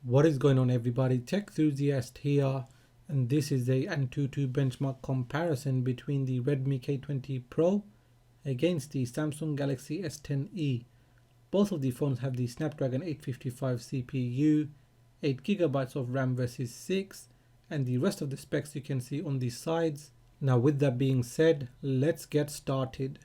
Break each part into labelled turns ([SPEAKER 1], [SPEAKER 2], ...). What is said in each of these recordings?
[SPEAKER 1] What is going on, everybody? Tech enthusiast here, and this is a Antutu benchmark comparison between the Redmi K20 Pro against the Samsung Galaxy S10e. Both of the phones have the Snapdragon 855 CPU, 8GB of RAM versus 6, and the rest of the specs you can see on the sides. Now, with that being said, let's get started.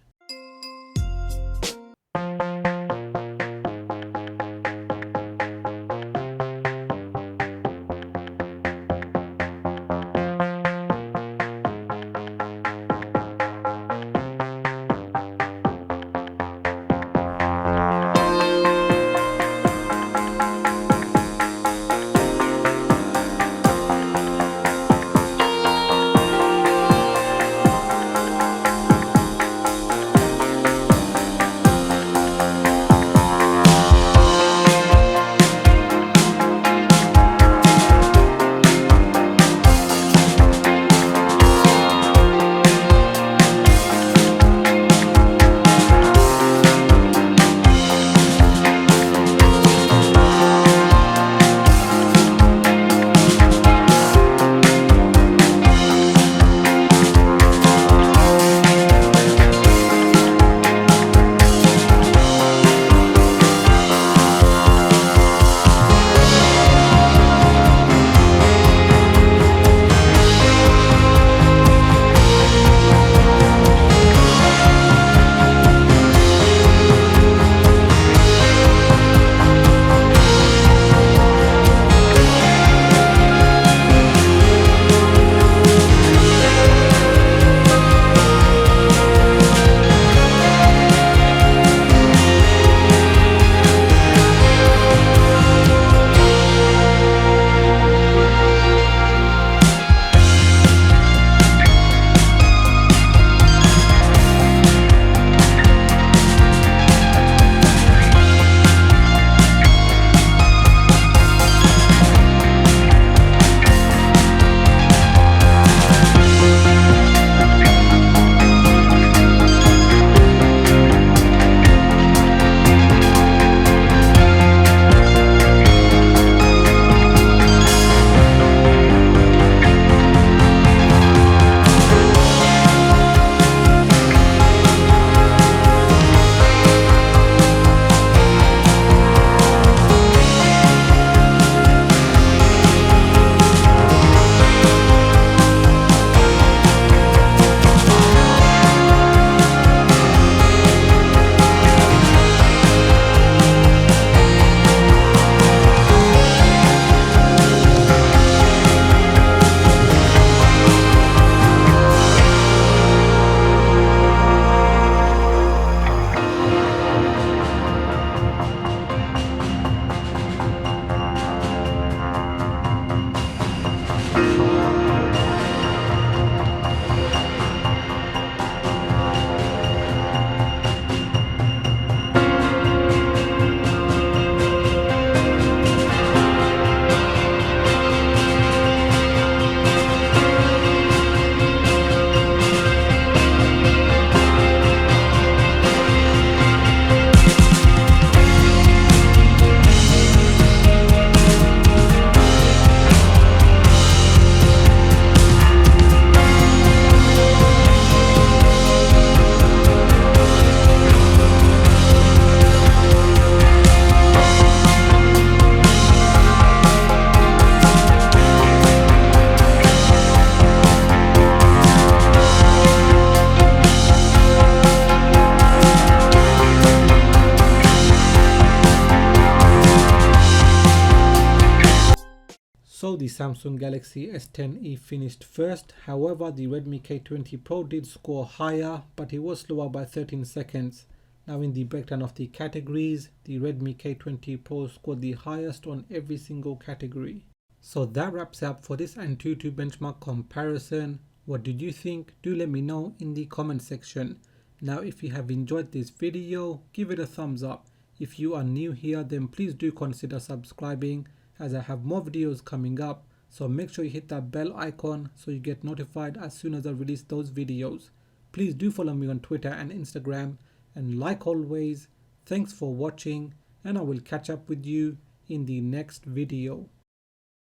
[SPEAKER 1] So the Samsung Galaxy S10e finished first. However, the Redmi K20 Pro did score higher, but it was slower by 13 seconds. Now, in the breakdown of the categories, the Redmi K20 Pro scored the highest on every single category. So that wraps up for this Antutu benchmark comparison. What did you think? Do let me know in the comment section. Now, if you have enjoyed this video, give it a thumbs up. If you are new here, then please do consider subscribing, as I have more videos coming up, so make sure you hit that bell icon so you get notified as soon as I release those videos. Please do follow me on Twitter and Instagram, and like always, thanks for watching, and I will catch up with you in the next video.